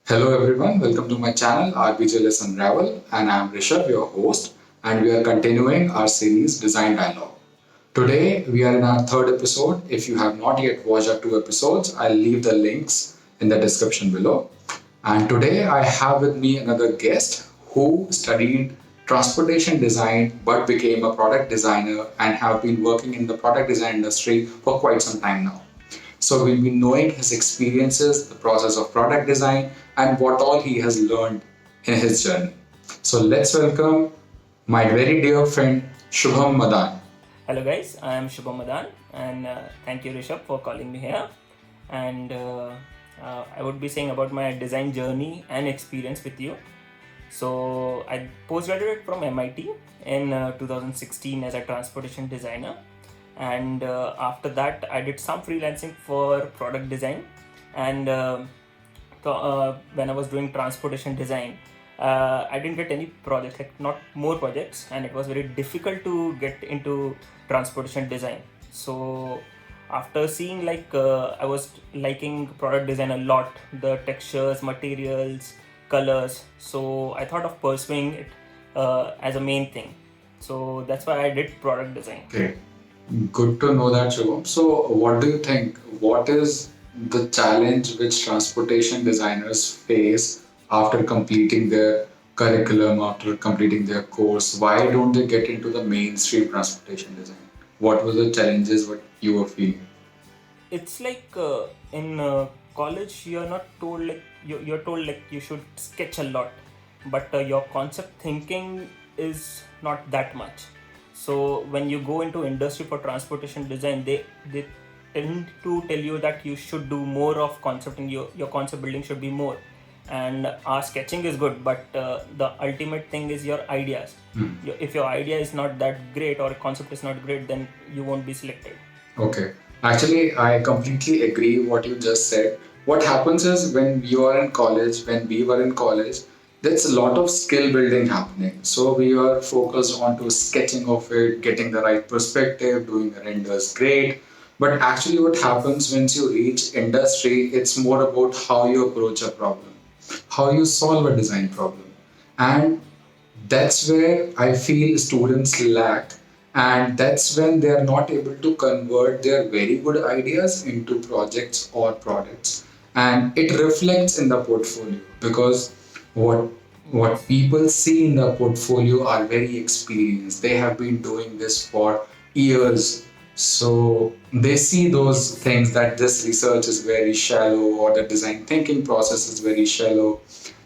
Hello everyone, welcome to my channel RBJLS Unravel, and I am Rishabh, your host, and we are continuing our series Design Dialogue. Today we are in our third episode. If you have not yet watched our two episodes, I'll leave the links in the description below. And today I have with me another guest who studied transportation design but became a product designer and have been working in the product design industry for quite some time now. So we'll be knowing his experiences, the process of product design, and what all he has learned in his journey. So let's welcome my very dear friend Shubham Madan. Hello guys, I am Shubham Madan and thank you Rishabh for calling me here. And I would be saying about my design journey and experience with you. So I postgraduated from MIT in 2016 as a transportation designer, and after that I did some freelancing for product design. And when I was doing transportation design, I didn't get any projects, like not more projects, and it was very difficult to get into transportation design. So after seeing I was liking product design a lot, the textures, materials, colors. So I thought of pursuing it as a main thing. So that's why I did product design. Okay, good to know that, Shubham. So, what do you think? What is the challenge which transportation designers face after completing their curriculum, after completing their course? Why don't they get into the mainstream transportation design? What were the challenges what you were feeling? It's like in college you're not told like you're told like you should sketch a lot, but your concept thinking is not that much. So when you go into industry for transportation design, they tend to tell you that you should do more of concepting. Your concept building should be more, and our sketching is good, but the ultimate thing is your ideas. If your idea is not that great or concept is not great, then you won't be selected. Okay. Actually, I completely agree what you just said. What happens is when you are in college, when we were in college, there's a lot of skill building happening. So we are focused on to sketching of it, getting the right perspective, doing the renders great. But actually what happens once you reach industry, it's more about how you approach a problem, how you solve a design problem. And that's where I feel students lack, and that's when they are not able to convert their very good ideas into projects or products, and it reflects in the portfolio because what what people see in the portfolio are very experienced. They have been doing this for years, so they see those things that this research is very shallow or the design thinking process is very shallow.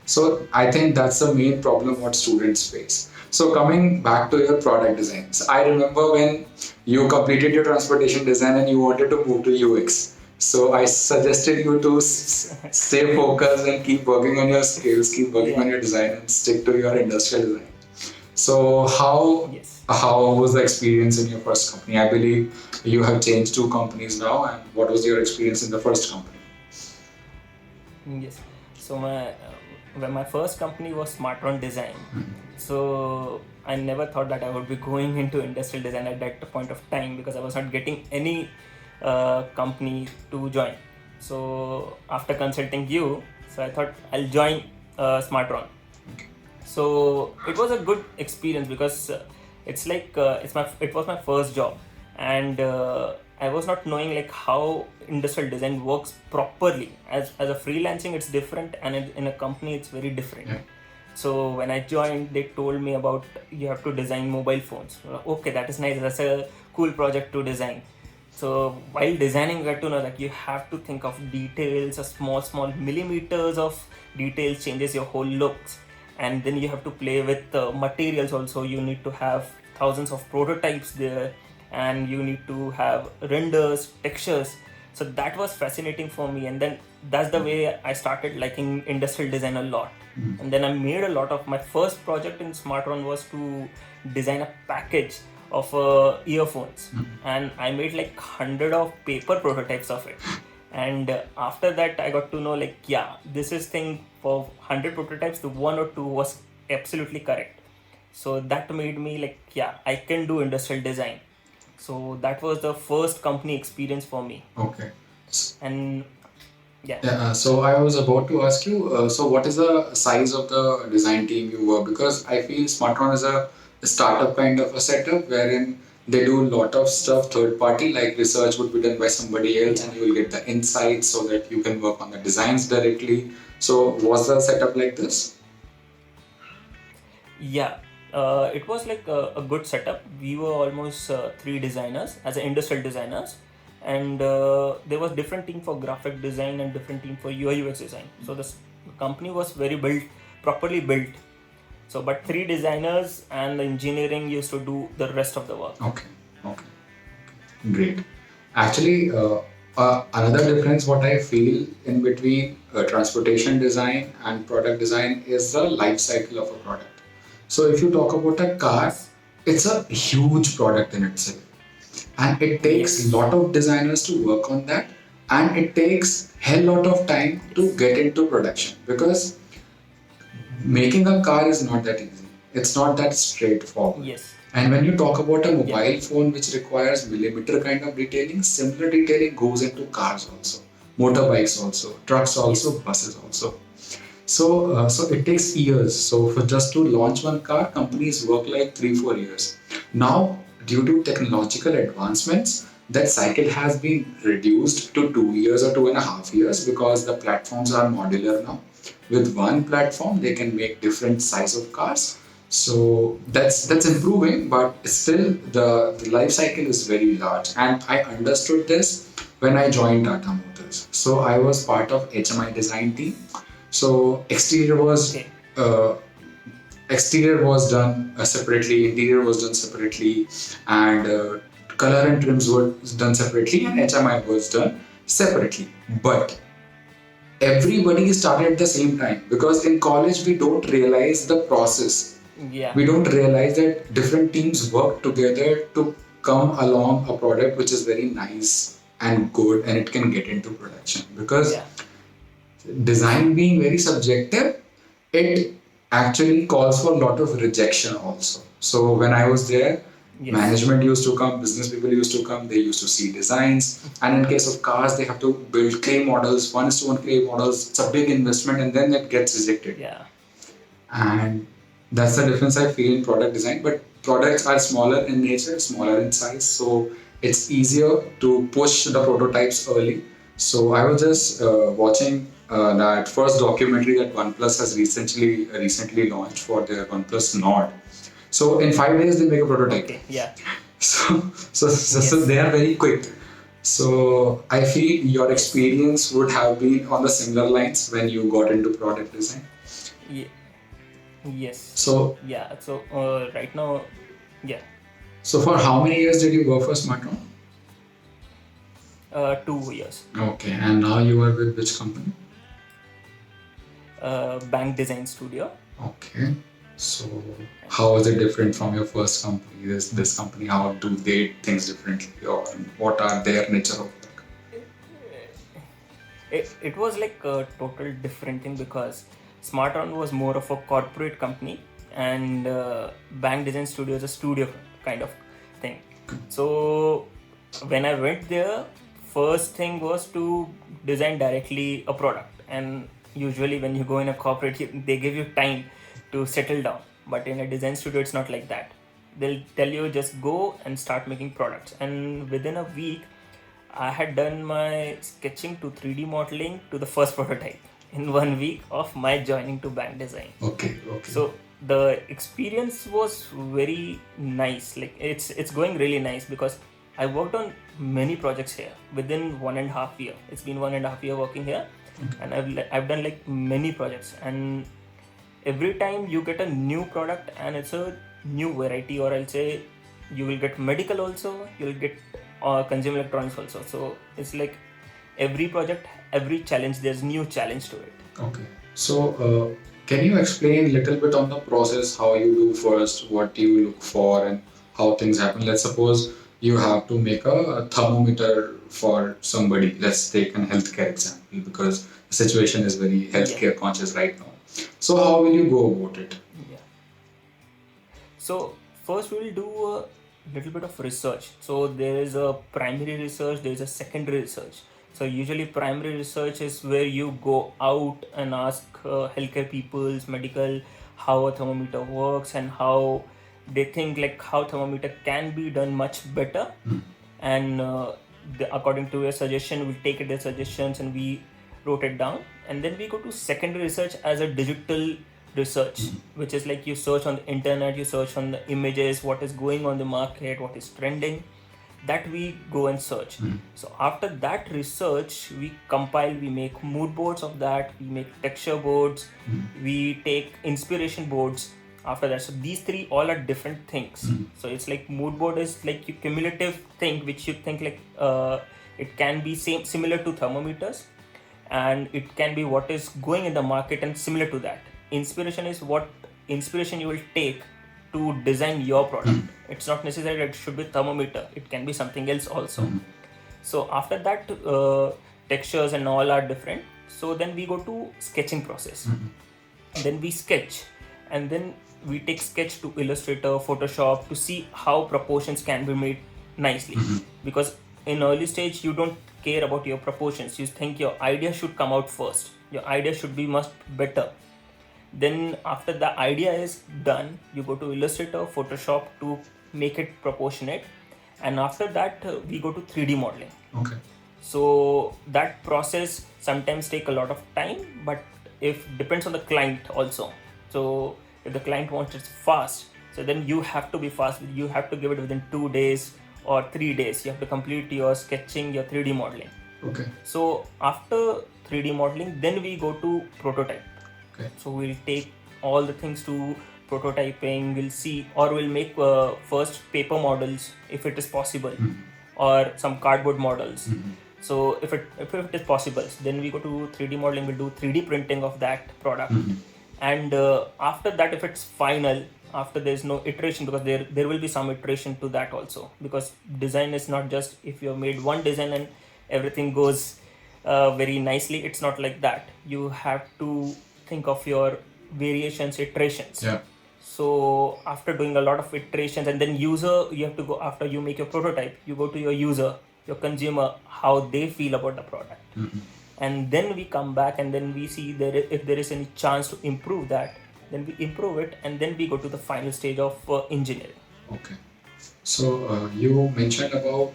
So I think that's the main problem what students face. So coming back to your product designs, I remember when you completed your transportation design and you wanted to move to UX. So I suggested you to stay focused and keep working on your skills, keep working on your design, and stick to your industrial design. So Yes. how was the experience in your first company? I believe you have changed two companies now, and what was your experience in the first company? Yes. So when my first company was Smartron Design, so I never thought that I would be going into industrial design at that point of time because I was not getting any company to join. So after consulting you, so I thought I'll join Smartron. So it was a good experience because it was my first job, and I was not knowing like how industrial design works properly. As a freelancing it's different, and in a company it's very different. Yeah. So when I joined, they told me about you have to design mobile phones. Okay, that is nice, that's a cool project to design. So while designing, I got to know that you have to think of details, a small millimeters of details changes your whole looks. And then you have to play with materials also. You need to have thousands of prototypes there, and you need to have renders, textures. So that was fascinating for me, and then that's the way I started liking industrial design a lot. And then I made a lot of my first project in Smartron was to design a package of earphones, and I made like 100 of paper prototypes of it. And after that I got to know like, yeah, this is thing for 100 prototypes, the one or two was absolutely correct. So that made me like, yeah, I can do industrial design. So that was the first company experience for me. Okay. And Yeah. So I was about to ask you, so what is the size of the design team you work? Because I feel Smartron is a startup kind of a setup wherein they do a lot of stuff third party, like research would be done by somebody else, Yeah. and you will get the insights so that you can work on the designs directly. So was the setup like this? Yeah, it was like a good setup. We were almost three designers as a industrial designers, and there was different team for graphic design and different team for UI UX design. So the company was very built, properly built. So, but three designers and the engineering used to do the rest of the work. Okay, okay. Great. Actually, another difference what I feel in between transportation design and product design is the life cycle of a product. So if you talk about a car, Yes. it's a huge product in itself, and it takes a Yes. lot of designers to work on that, and it takes hell lot of time to Yes. get into production because making a car is not that easy. It's not that straightforward. Yes. And when you talk about a Yeah. mobile phone which requires millimeter kind of detailing, similar detailing goes into cars also, motorbikes also, trucks also, Yes. buses also. So it takes years. So for just to launch one car, companies work like 3 4 years. Now, due to technological advancements, that cycle has been reduced to 2 years or 2.5 years because the platforms are modular now. With one platform, they can make different size of cars. So that's Yes. improving, but still the life cycle is very large. And I understood this when I joined Tata Motors. So I was part of HMI design team. So Okay. uh, exterior was done separately, interior was done separately, and color and trims were done separately, and HMI was done separately. But everybody started at the same time because in college we don't realize the process. Yeah. We don't realize that different teams work together to come along a product which is very nice and good and it can get into production because Yeah. design being very subjective, it actually calls for a lot of rejection also. So when I was there, Yes. management used to come, business people used to come, they used to see designs. And in case of cars, they have to build clay models, 1:1 clay models. It's a big investment and then it gets rejected. Yeah. And that's the difference I feel in product design. But products are smaller in nature, smaller in size, so it's easier to push the prototypes early. So I was just watching that first documentary that OnePlus has recently launched for their OnePlus Nord. So in 5 days they make a prototype. Okay. Yeah. So Yes. they are very quick. So I feel your Yes. experience would have been on the similar lines when you got into product design. Ye- yes. So Yeah. So right now, yeah, So for how many years did you work for Smartron? 2 years. Okay, and now you are with which company? Bank design studio. Okay. So how is it different from your first company? This company, how do they things differently, or what are their nature of work? It was like a total different thing because Smartron was more of a corporate company and Bank Design Studio is a studio kind of thing. So when I went there, first thing was to design directly a product. And usually when you go in a corporate, they give you time to settle down. But in a design studio, it's not like that. They'll tell you just go and start making products. And within a week, I had done my sketching to 3D modeling to the first prototype in 1 week of my joining to Bank Design. Okay, okay. So the experience was very nice. Like it's going really nice because I worked on many projects here within 1.5 year. It's been 1.5 year working here, and I've done like many projects. And every time you get a new product and it's a new variety, or I'll say you will get medical also, you'll get consumer electronics also. So it's like every project, every challenge, there's new challenge to it. Okay. So, can you explain a little bit on the process, how you do first, what you look for, and how things happen? Let's suppose you have to make a thermometer for somebody. Let's take an healthcare example because the situation is very Yeah. healthcare conscious right now. So, how will you go about it? Yeah. So first we will do a little bit of research. So there is a primary research, there is a secondary research. So usually primary research is where you go out and ask healthcare people's medical how a thermometer works and how they think like how thermometer can be done much better. And according to your suggestion, we take their suggestions and we wrote it down. And then we go to secondary research as a digital research, which is like you search on the internet, you search on the images, what is going on the market, what is trending, that we go and search. So after that research, we compile, we make mood boards of that, we make texture boards, we take inspiration boards after that. So these three all are different things. So it's like mood board is like a cumulative thing which you think like it can be similar to thermometers, and it can be what is going in the market and similar to that. Inspiration is what inspiration you will take to design your product. It's not necessary that it should be thermometer, it can be something else also. So after that, textures and all are different. So then we go to sketching process. Then we sketch, and then we take sketch to Illustrator, Photoshop to see how proportions can be made nicely. Because in early stage you don't care about your proportions, you think your idea should come out first, your idea should be much better. Then after the idea is done, you go to Illustrator, Photoshop to make it proportionate. And after that, we go to 3D modeling. Okay. So that process sometimes take a lot of time, but if depends on the client also. So if the client wants it fast, so then you have to be fast. You have to give it within 2 days or 3 days. You have to complete your sketching, your 3D modeling. Okay. So after 3D modeling, then we go to prototype. Okay. So we'll take all the things to prototyping, we'll see, or we'll make first paper models if it is possible, or some cardboard models. So if it is possible, then we go to 3D modeling, we'll do 3D printing of that product. And after that, if it's final, after there's no iteration, because there will be some iteration to that also, because design is not just if you have made one design and everything goes very nicely. It's not like that. You have to think of your variations, iterations. Yeah. So after doing a lot of iterations, and then user, you have to go, after you make your prototype, you go to your user, your consumer, how they feel about the product. And then we come back and then we see if there is any chance to improve that, then we improve it, and then we go to the final stage of engineering. Okay. So you mentioned about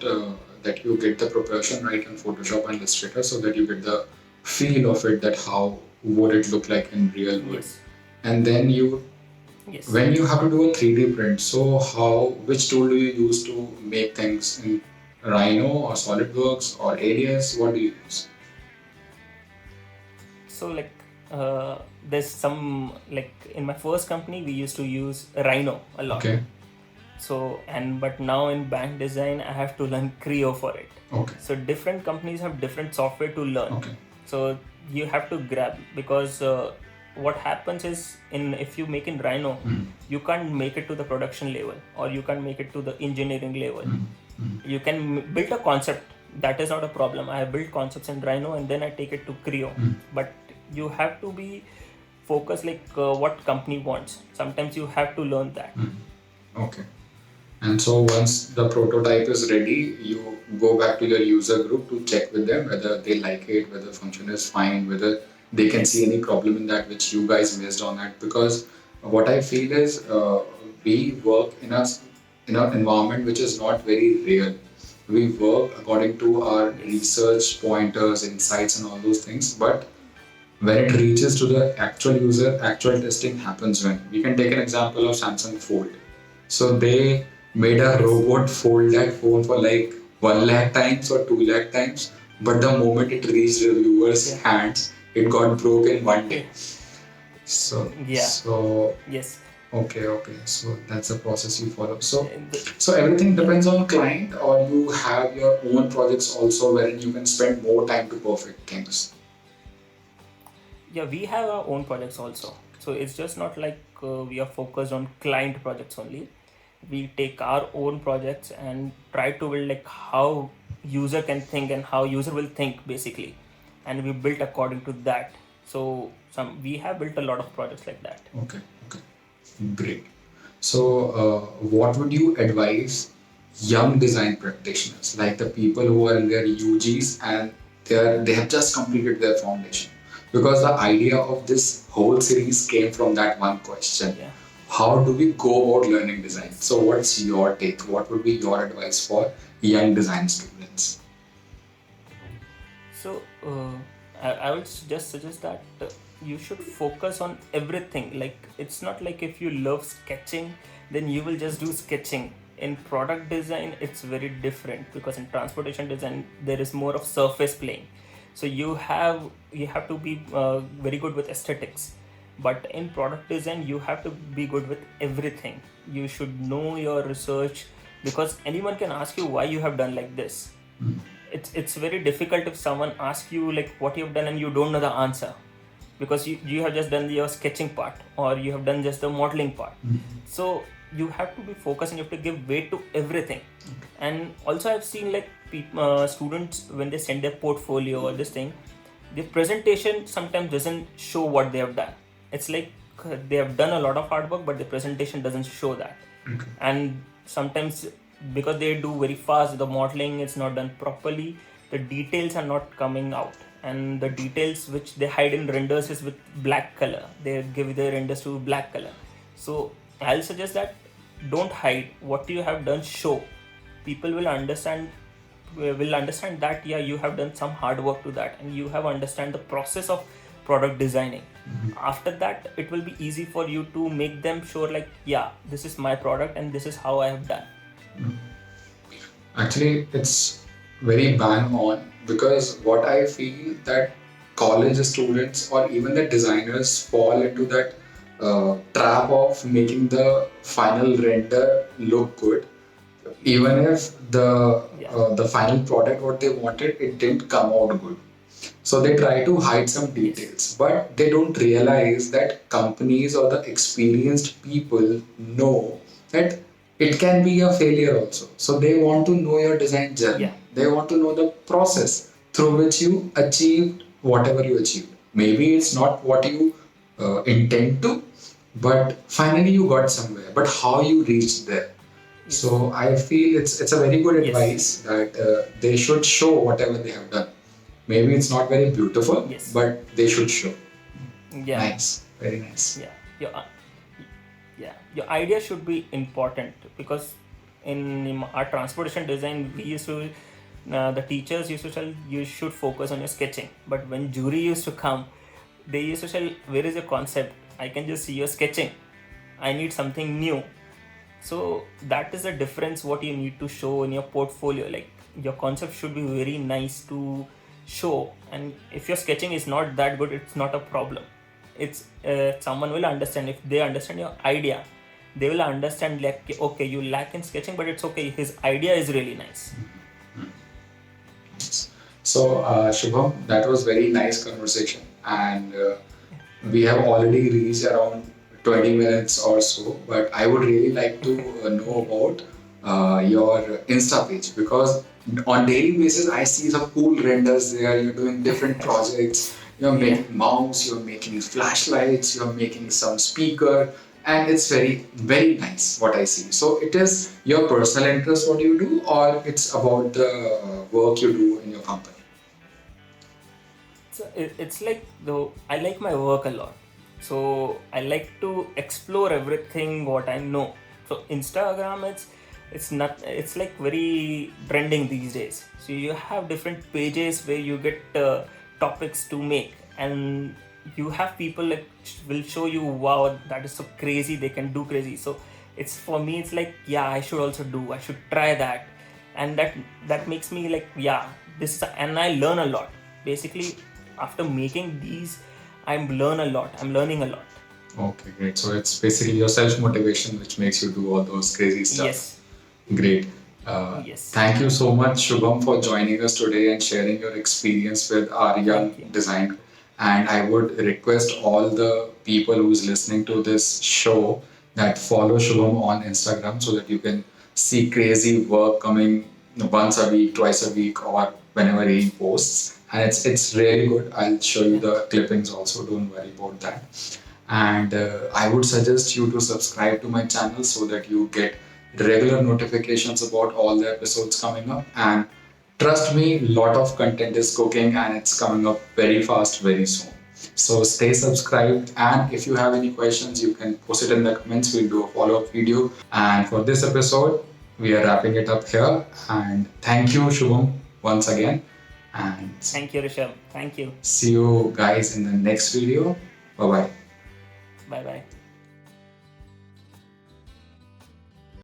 that you get the proportion right in Photoshop and Illustrator, so that you get the feel of it, that how would it look like in real world. Yes. And then Yes. when you have to do a 3D print, so which tool do you use to make things in Rhino or SolidWorks or Alias? What do you use? So like there's some, like in my first company we used to use Rhino a lot. Okay. So but now in bank design I have to learn Creo for it. Okay. So different companies have different software to learn. Okay. So you have to grab, because what happens is if you make in Rhino, you can't make it to the production level, or you can't make it to the engineering level. You can build a concept, that is not a problem. I have built concepts in Rhino and then I take it to Creo. But you have to be focused like what company wants. Sometimes you have to learn that. Okay. And so once the prototype is ready, you go back to your user group to check with them whether they like it, whether the function is fine, whether they can see any problem in that which you guys missed on it. Because what I feel is we work in an environment which is not very real. We work according to our research pointers, insights, and all those things. But when it reaches to the actual user, actual testing happens when. We can take an example of Samsung Fold. So they made a robot fold that phone for like 1 lakh times or 2 lakh times, but the moment it reached the viewer's hands, it got broken one day. So Yes. Okay. So that's the process you follow. So everything depends on client, or you have your own projects also wherein you can spend more time to perfect things. Yeah, we have our own projects also. So it's just not like we are focused on client projects only. We take our own projects and try to build like how user can think and how user will think basically, and we built according to that. So we have built a lot of projects like that. Okay, great. So what would you advise young design practitioners, like the people who are in their UGs and They have just completed their foundation, because the idea of this whole series came from that one question: Yeah. how do we go about learning design? So what's your take? What would be your advice for young design students? So I would just suggest that you should focus on everything. Like, it's not like if you love sketching, then you will just do sketching. In product design, it's very different, because in transportation design there is more of surface playing. So you have to be very good with aesthetics. But in product design, you have to be good with everything. You should know your research, because anyone can ask you why you have done like this. It's very difficult if someone asks you like what you have done and you don't know the answer, because you have just done your sketching part, or you have done just the modeling part. So you have to be focused and you have to give weight to everything. And also I've seen like students, when they send their portfolio or this thing, the presentation sometimes doesn't show what they have done. It's like they have done a lot of hard work, but the presentation doesn't show that. And sometimes, because they do very fast, the modeling is not done properly, the details are not coming out, and the details which they hide in renders is with black color. They give their renders to black color. So I'll suggest that don't hide what you have done, show. People will understand that yeah, you have done some hard work to that, and you have understand the process of product designing. After that, it will be easy for you to make them sure like, yeah, this is my product and this is how I have done. Actually, it's very bang on, because what I feel that college students or even the designers fall into that trap of making the final render look good, even if the final product what they wanted, it didn't come out good. So they try to hide some details, but they don't realize that companies or the experienced people know that it can be a failure also. So they want to know your design journey. Yeah. They want to know the process through which you achieved whatever you achieved. Maybe it's not what you intend to, but finally you got somewhere. But how you reached there. So I feel it's a very good Yes. advice that they should show whatever they have done. Maybe it's not very beautiful, Yes. but they should show. Yeah. Nice, very nice. Yeah. Your idea should be important, because in our transportation design, we used to the teachers used to tell you should focus on your sketching. But when jury used to come, they used to tell, where is your concept? I can just see your sketching. I need something new. So that is the difference what you need to show in your portfolio. Like, your concept should be very nice to show, and if your sketching is not that good, it's not a problem. It's someone will understand. If they understand your idea, they will understand like, okay, you lack in sketching, but it's okay, his idea is really nice. So, Shubham, that was very nice conversation, and we have already reached around 20 minutes or so. But I would really like to know about your Insta page, because on daily basis I see some cool renders there. You're doing different projects. You're making mouse. You're making flashlights. You're making some speaker. And it's very, very nice what I see. So it is your personal interest what you do, or it's about the work you do in your company? So it's like, though, I like my work a lot. So I like to explore everything what I know. So Instagram, it's like very trending these days. So you have different pages where you get topics to make, and you have people like will show you, wow, that is so crazy, they can do crazy. So it's, for me, it's like, yeah, I should also do, I should try that. And that makes me like, yeah, and I learn a lot. Basically, after making these, I'm learning a lot. Okay, great. So it's basically your self motivation which makes you do all those crazy stuff. Yes. Great. Yes. Thank you so much, Shubham, for joining us today and sharing your experience with our young Thank you. design. And I would request all the people who's listening to this show that follow Shubham on Instagram, so that you can see crazy work coming once a week, twice a week, or whenever he posts. And it's really good. I'll show you the clippings also. Don't worry about that. And I would suggest you to subscribe to my channel so that you get regular notifications about all the episodes coming up, and Trust me, lot of content is cooking and it's coming up very fast, very soon. So stay subscribed, and if you have any questions, you can post it in the comments. We'll do a follow-up video. And for this episode, we are wrapping it up here. And thank you, Shubham, once again. And Thank you, Rishabh. Thank you. see you guys in the next video. Bye bye. Bye bye.